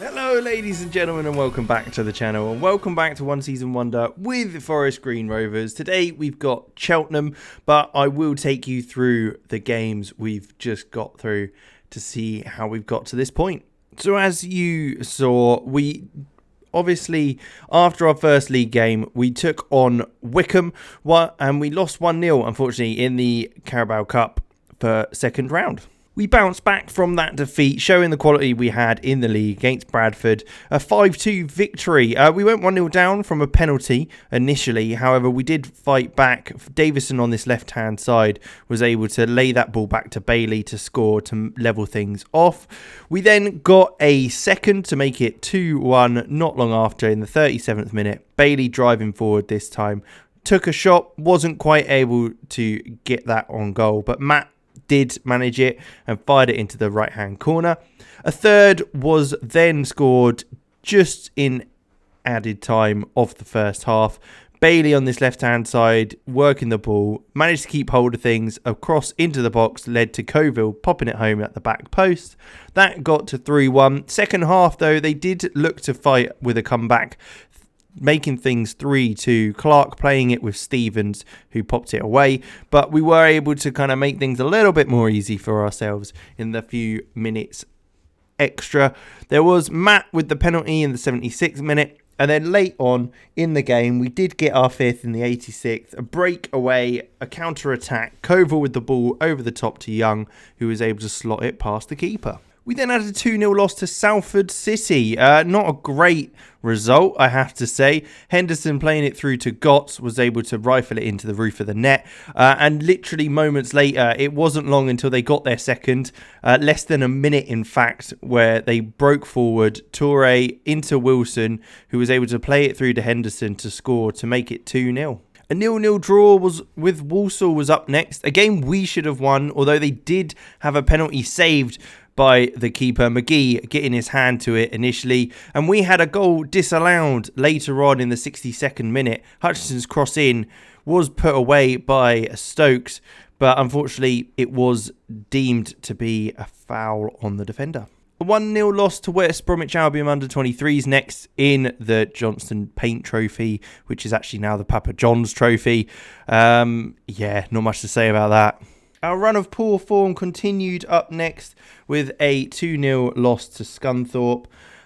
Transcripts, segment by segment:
Hello ladies and gentlemen, and welcome back to the channel, and welcome back to One Season Wonder with Forest Green Rovers. Today we've got Cheltenham, but I will take you through the games we've just got through to see how we've got to this point. So as you saw, we obviously, after our first league game, we took on Wycombe and we lost 1-0, unfortunately, in the Carabao Cup for second round. We bounced back from that defeat, showing the quality we had in the league against Bradford. A 5-2 victory. We went 1-0 down from a penalty initially. However, we did fight back. Davison on this left-hand side was able to lay that ball back to Bailey to score to level things off. We then got a second to make it 2-1 not long after in the 37th minute. Bailey driving forward this time. Took a shot, wasn't quite able to get that on goal, but Matt did manage it and fired it into the right hand corner. A third was then scored just in added time of the first half. Bailey on this left hand side working the ball, managed to keep hold of things across into the box, led to Coville popping it home at the back post. That got to 3-1. Second half though, they did look to fight with a comeback, making things 3-2. Clark playing it with Stevens, who popped it away, but we were able to kind of make things a little bit more easy for ourselves in the few minutes extra. There was Matt with the penalty in the 76th minute, and then late on in the game we did get our fifth in the 86th. A breakaway, a counter-attack, Coville with the ball over the top to Young, who was able to slot it past the keeper. We then had a 2-0 loss to Salford City. Not a great result, I have to say. Henderson playing it through to Gotts was able to rifle it into the roof of the net. And literally moments later, it wasn't long until they got their second. Less than a minute, in fact, where they broke forward. Toure into Wilson, who was able to play it through to Henderson to score to make it 2-0. A 0-0 draw was with Walsall was up next. A game we should have won, although they did have a penalty saved by the keeper, McGee getting his hand to it initially, and we had a goal disallowed later on in the 62nd minute. Hutchinson's cross in was put away by Stokes, but unfortunately it was deemed to be a foul on the defender. A 1-0 loss to West Bromwich Albion under-23s next in the Johnston Paint Trophy, which is actually now the Papa John's Trophy. Yeah, not much to say about that. Our run of poor form continued up next with a 2-0 loss to Scunthorpe.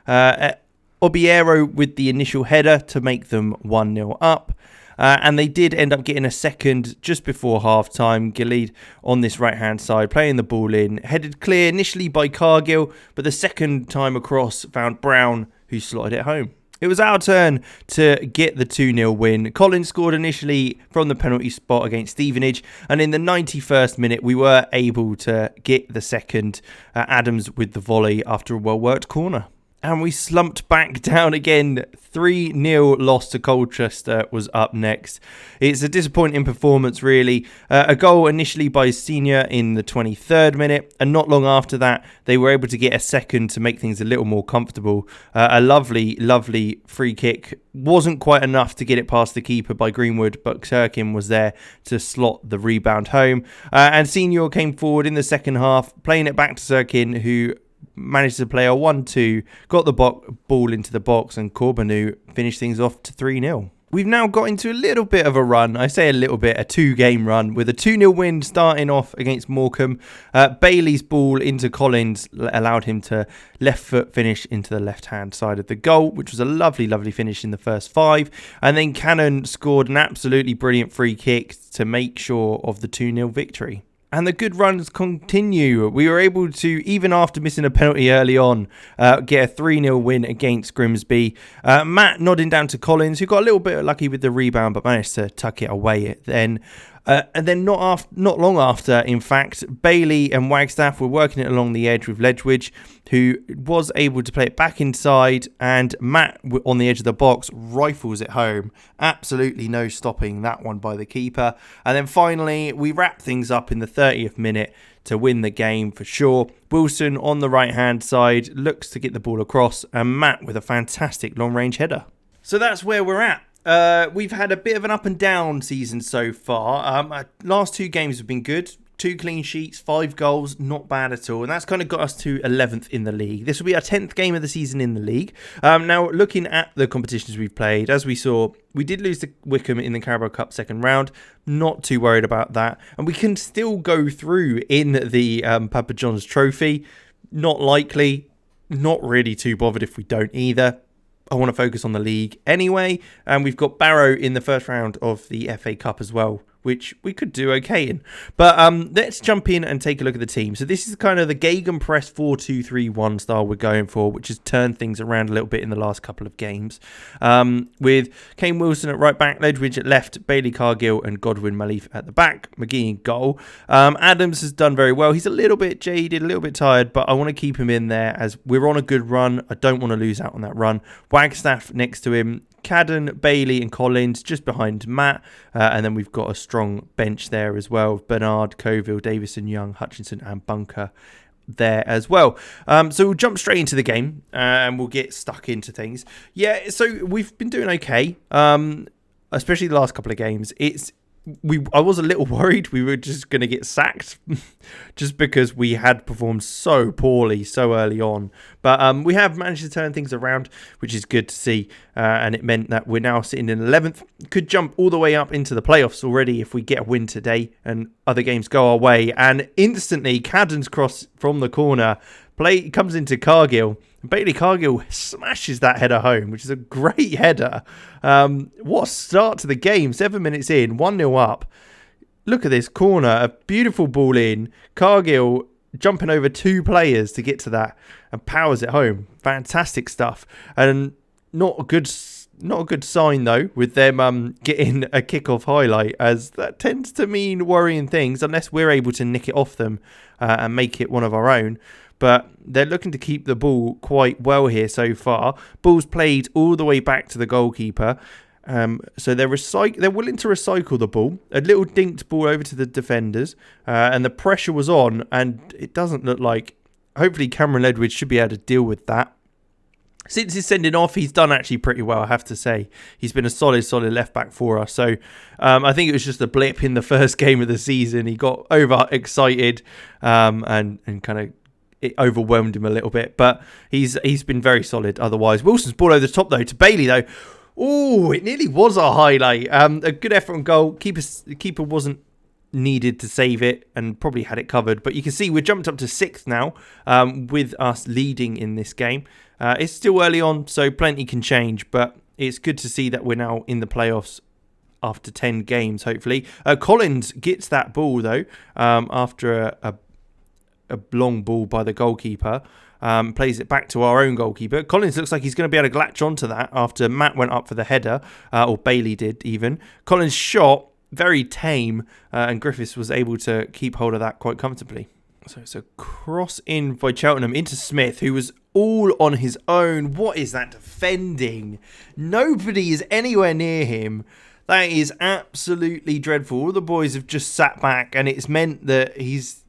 Obiero with the initial header to make them 1-0 up. And they did end up getting a second just before half-time. Gilead on this right-hand side, playing the ball in. Headed clear initially by Cargill, but the second time across found Brown, who slotted it home. It was our turn to get the 2-0 win. Collins scored initially from the penalty spot against Stevenage, and in the 91st minute we were able to get the second. Adams with the volley after a well-worked corner. And we slumped back down again. 3-0 loss to Colchester was up next. It's a disappointing performance, really. A goal initially by Senior in the 23rd minute, and not long after that, they were able to get a second to make things a little more comfortable. A lovely, lovely free kick. Wasn't quite enough to get it past the keeper by Greenwood, but Turkin was there to slot the rebound home. And Senior came forward in the second half, playing it back to Sirkin, who managed to play a 1-2, got the ball into the box, and Corbanu finished things off to 3-0. We've now got into a little bit of a run. I say a little bit, a 2-game run with a 2-0 win starting off against Morecambe. Bailey's ball into Collins allowed him to left foot finish into the left-hand side of the goal, which was a lovely, lovely finish in the first 5. And then Cannon scored an absolutely brilliant free kick to make sure of the 2-0 victory. And the good runs continue. We were able to, even after missing a penalty early on, get a 3-0 win against Grimsby. Matt nodding down to Collins, who got a little bit lucky with the rebound, but managed to tuck it away then. And then not long after, in fact, Bailey and Wagstaff were working it along the edge with Ledwidge, who was able to play it back inside, and Matt on the edge of the box rifles it home. Absolutely no stopping that one by the keeper. And then finally, we wrap things up in the 30th minute to win the game for sure. Wilson on the right-hand side looks to get the ball across, and Matt with a fantastic long-range header. So that's where we're at. We've had a bit of an up and down season so far. Our last 2 games have been good. 2 clean sheets, 5 goals, not bad at all. And that's kind of got us to 11th in the league. This will be our 10th game of the season in the league. Now, looking at the competitions we've played, as we saw, we did lose to Wickham in the Carabao Cup second round. Not too worried about that. And we can still go through in the Papa John's Trophy. Not likely. Not really too bothered if we don't either. I want to focus on the league anyway. And we've got Barrow in the first round of the FA Cup as well, which we could do okay in. But let's jump in and take a look at the team. So this is kind of the Gegenpress 4-2-3-1 style we're going for, which has turned things around a little bit in the last couple of games. With Kane Wilson at right back, Ledwidge at left, Bailey Cargill and Godwin Malif at the back, McGee in goal. Adams has done very well. He's a little bit jaded, a little bit tired, but I want to keep him in there as we're on a good run. I don't want to lose out on that run. Wagstaff next to him. Cadden, Bailey and Collins just behind Matt. And then we've got a strong bench there as well. Bernard, Coville, Davison, Young, Hutchinson and Bunker there as well. So we'll jump straight into the game and we'll get stuck into things. Yeah, so we've been doing okay, especially the last couple of games. I was a little worried we were just going to get sacked just because we had performed so poorly so early on. But we have managed to turn things around, which is good to see. And it meant that we're now sitting in 11th. Could jump all the way up into the playoffs already if we get a win today and other games go our way. And instantly, Cadden's cross from the corner comes into Cargill. Bailey Cargill smashes that header home, which is a great header. What a start to the game. 7 minutes in, 1-0 up. Look at this corner. A beautiful ball in. Cargill jumping over 2 players to get to that and powers it home. Fantastic stuff. And not a good sign, though, with them getting a kick-off highlight, as that tends to mean worrying things unless we're able to nick it off them and make it one of our own. But they're looking to keep the ball quite well here so far. Ball's played all the way back to the goalkeeper. So they're willing to recycle the ball. A little dinked ball over to the defenders. And the pressure was on. And it doesn't look like... Hopefully Cameron Ledwidge should be able to deal with that. Since his sending off, he's done actually pretty well, I have to say. He's been a solid left back for us. So I think it was just a blip in the first game of the season. He got overexcited and kind of... It overwhelmed him a little bit, but he's been very solid otherwise. Wilson's ball over the top, though, to Bailey, though. Oh, it nearly was a highlight. A good effort on goal. Keeper wasn't needed to save it and probably had it covered. But you can see we're jumped up to 6th now with us leading in this game. It's still early on, so plenty can change, but it's good to see that we're now in the playoffs after 10 games, hopefully. Collins gets that ball, though, after a long ball by the goalkeeper, plays it back to our own goalkeeper. Collins looks like he's going to be able to latch onto that after Matt went up for the header, or Bailey did even. Collins' shot, very tame, and Griffiths was able to keep hold of that quite comfortably. So it's a cross in by Cheltenham into Smith, who was all on his own. What is that defending? Nobody is anywhere near him. That is absolutely dreadful. All the boys have just sat back, and it's meant that he's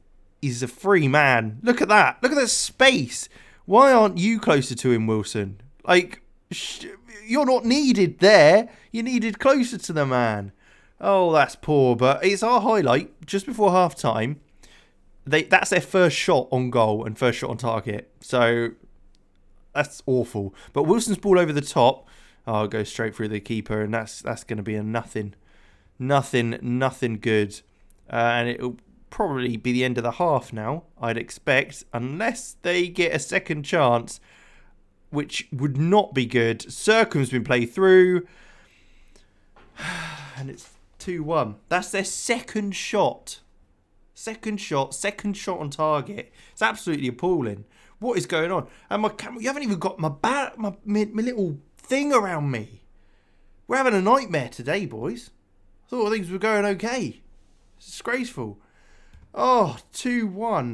a free man. Look at that. Look at that space. Why aren't you closer to him, Wilson? Like, you're not needed there. You're needed closer to the man. Oh, that's poor. But it's our highlight just before half-time. That's their first shot on goal and first shot on target. So, that's awful. But Wilson's ball over the top. Oh, it goes straight through the keeper. And that's going to be a nothing good. And it'll probably be the end of the half now, I'd expect, unless they get a second chance, which would not be good. Circum's been played through, and it's 2-1. That's their second shot on target. It's absolutely appalling. What is going on? And my camera, you haven't even got my little thing around me. We're having a nightmare today, boys. I thought things were going okay. It's disgraceful. Oh, 2-1.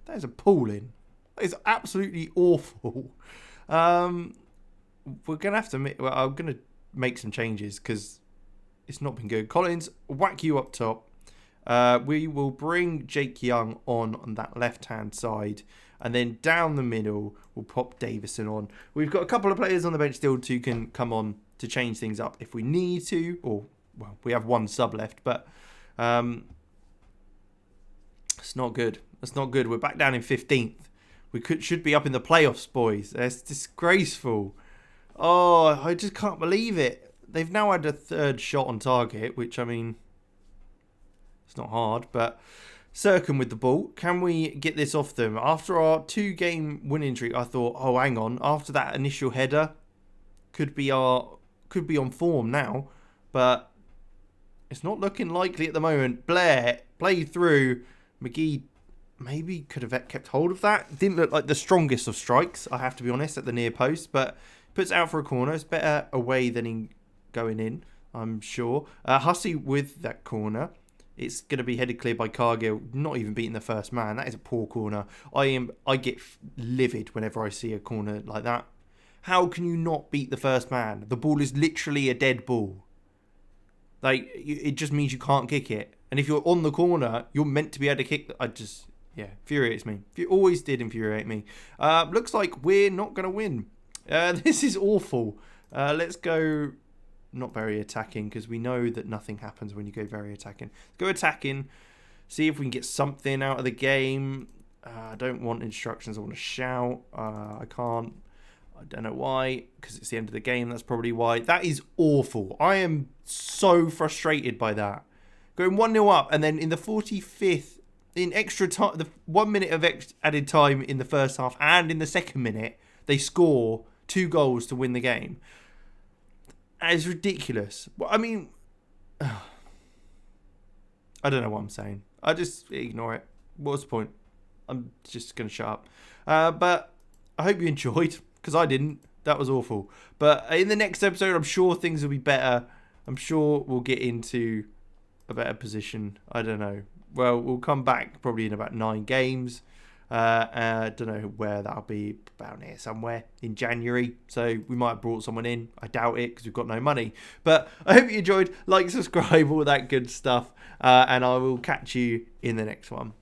That is appalling. That is absolutely awful. I'm going to make some changes because it's not been good. Collins, whack you up top. We will bring Jake Young on that left-hand side. And then down the middle, we'll pop Davison on. We've got a couple of players on the bench still who can come on to change things up if we need to, or well, we have one sub left, but it's not good. That's not good. We're back down in 15th. We should be up in the playoffs, boys. That's disgraceful. Oh, I just can't believe it. They've now had a third shot on target, which, I mean, it's not hard, but Circum with the ball. Can we get this off them? After our 2-game winning streak, I thought, oh, hang on. After that initial header, could be on form now, but it's not looking likely at the moment. Blair played through. McGee maybe could have kept hold of that. Didn't look like the strongest of strikes, I have to be honest, at the near post, but puts it out for a corner. It's better away than going in, I'm sure. Hussey with that corner. It's going to be headed clear by Cargill, not even beating the first man. That is a poor corner. I get livid whenever I see a corner like that. How can you not beat the first man? The ball is literally a dead ball. Like, it just means you can't kick it. And if you're on the corner, you're meant to be able to kick. Infuriates me. It always did infuriate me. Looks like we're not going to win. This is awful. Let's go not very attacking, because we know that nothing happens when you go very attacking. Let's go attacking. See if we can get something out of the game. I don't want instructions. I want to shout. I can't. I don't know why, because it's the end of the game. That's probably why. That is awful. I am so frustrated by that. Going 1-0 up, and then in the 45th, in extra time, the 1 minute of added time in the first half, and in the second minute, they score 2 goals to win the game. That is ridiculous. I mean, I don't know what I'm saying. I just ignore it. What's the point? I'm just going to shut up. But I hope you enjoyed, because I didn't. That was awful. But in the next episode, I'm sure things will be better. I'm sure we'll get into a better position. I don't know. Well, we'll come back probably in about 9 games. I don't know where that'll be, about here somewhere in January. So we might have brought someone in. I doubt it, because we've got no money. But I hope you enjoyed. Like, subscribe, all that good stuff. And I will catch you in the next one.